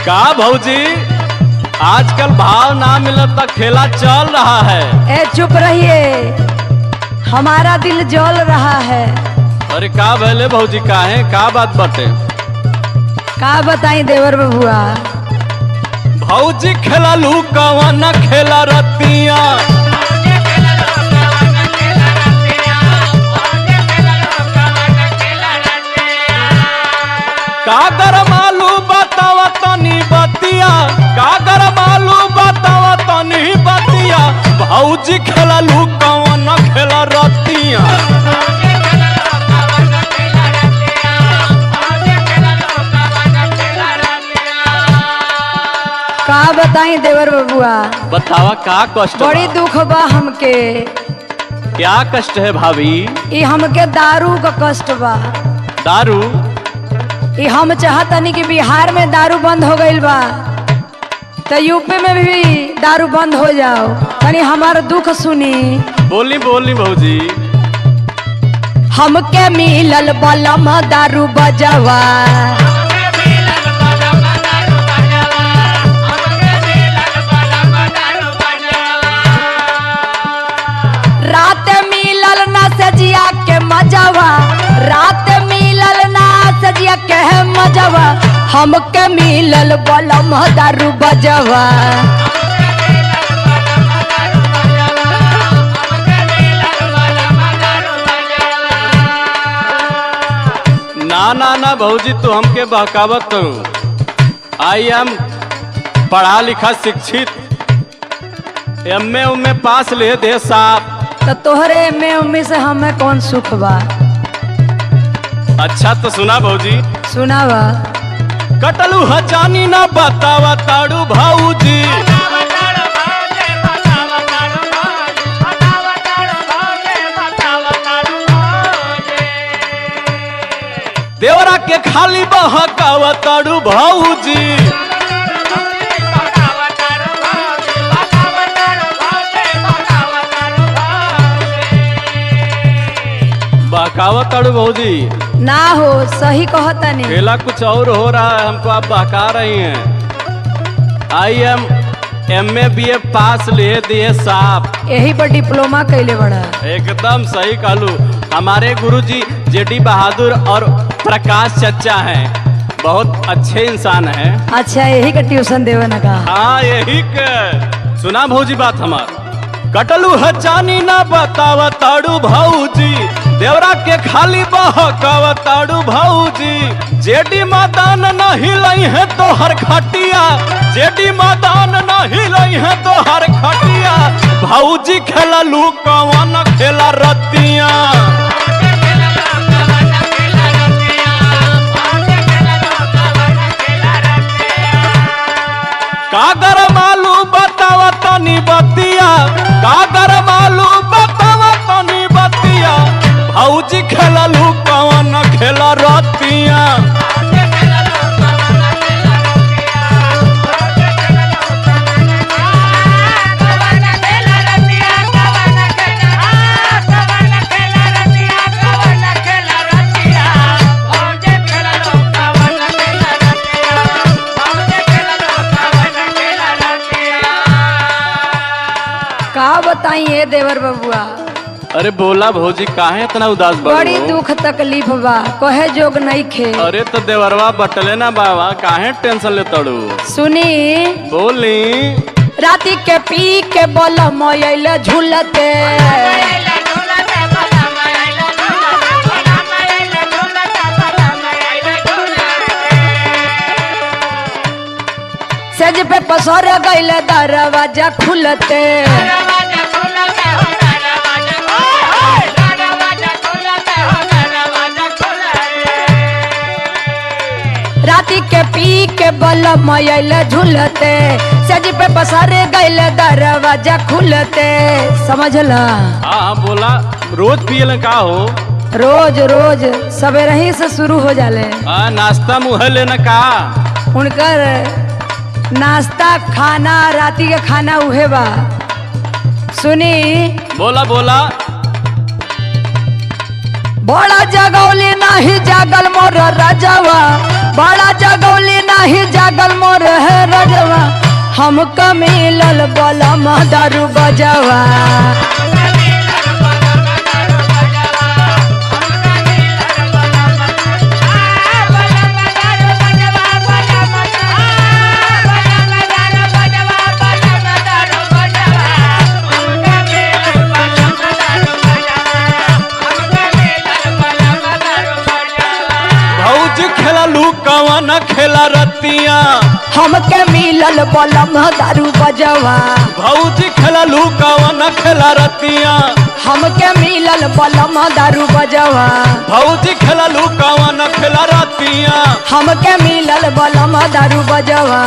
का भौजी आजकल भाव ना मिलत तक खेला चल रहा है। ए चुप रहिए, हमारा दिल जल रहा है। अरे का भले भौजी काहे का बात बटे? का बताई देवर बबुआ। भौजी खेला लू कवन खेला रतिया, कागर मालू बतावा तनी बतिया, कागर मालू बतावा तनी बतिया। भौजी खेला लू कवन खेला रतिया। का बताई देवर बबुआ। बतावा का कष्ट बा? बड़ी दुख बा हमके। क्या कष्ट है भाभी? ई हमके दारू का कष्ट बा। दारू? ई हम चाहतनी कि बिहार में दारू बंद हो गईल बा, तो यूपी में भी दारू बंद हो जाओ। तनी हमारा दुख सुनी। बोली बोली भौजी। हमके मिलल बलम दारू बजवा, रात मिलल ना सजिया के मजवा, रात मिलल ना सजिया के मजवा। हमके मिलल बलम दारू बजवा। ना ना ना भौजी तू हमके बहकावत हूँ। आई एम पढ़ा लिखा शिक्षित, एमए उमे पास ले दे साहब। तो तोहरे में उम्मी से हमें कौन सुख बा। अच्छा तो सुना भौजी। सुनावा। कटलू हजानी ना बतावा ताड़ू भौजी, देवरा के खाली बहकावा ताड़ू भौजी। बहकावा ताड़ू भौजी ना हो, सही कहता नहीं। खेला कुछ और हो रहा है, हमको आप बहका रही हैं। आई एम एमए बीए पास ले दिए साहब। यही पर डिप्लोमा कैले बड़ा। एकदम सही कहलू। हमारे गुरुजी जेडी बहादुर और प्रकाश चचा हैं, बहुत अच्छे इंसान हैं। अच्छा यही का ट्यूशन देवे न का। हाँ यही के। सुना भौजी बात हमार। कटलू हजानी ना बतावा ताड़ू भौजी, देवरा के खाली बहकावा ताड़ू भौजी। जेडी मैदान न हिलई है तो हर खटिया, जेडी मैदान न हिलई है तो हर खटिया। भौजी खेला लू कवन खेला रतिया, कागर मालू बतावा तनी बतिया, कागर मालू बतावा तनी बतिया। भौजी खेला लू कवन खेला रतिया। का बताई ये देवर बबुआ। अरे बोला भौजी काहे इतना उदास बा? बड़ी दुख तकलीफ बा, कहे जोग नहीं खे। अरे तो देवरवा बटले ना बाबा, काहे टेंशन ले तड़ू? सुनी। बोली। राती के पी के बोल मोयल झूलते, सज पे पसर गईल दरवाजा खुलते, राती के पी के बल मोयल झूलते, सज पे पसर गईल दरवाजा खुलते। समझला? हाँ बोला। रोज पियले का हो? रोज रोज सवेरे ही से शुरू हो जाले। नाश्ता मुँह लेना का? उनकर नाश्ता खाना राती के खाना उहे बा। सुनी। बोला बोला। बड़ा जगौली नहीं जागल मोर राजावा, बड़ा जगौली नहीं जागल मोर है रजवा हमका मिलल बलम दारू बजवा कवन खेला रतिया हमके मिलल बलम दारू बजवा भौजी खेललू कवन खेला रतिया हमके मिलल बलम दारू बजवा भौजी खेललू कवन खेला रतिया हमके मिलल बलम दारू बजवा।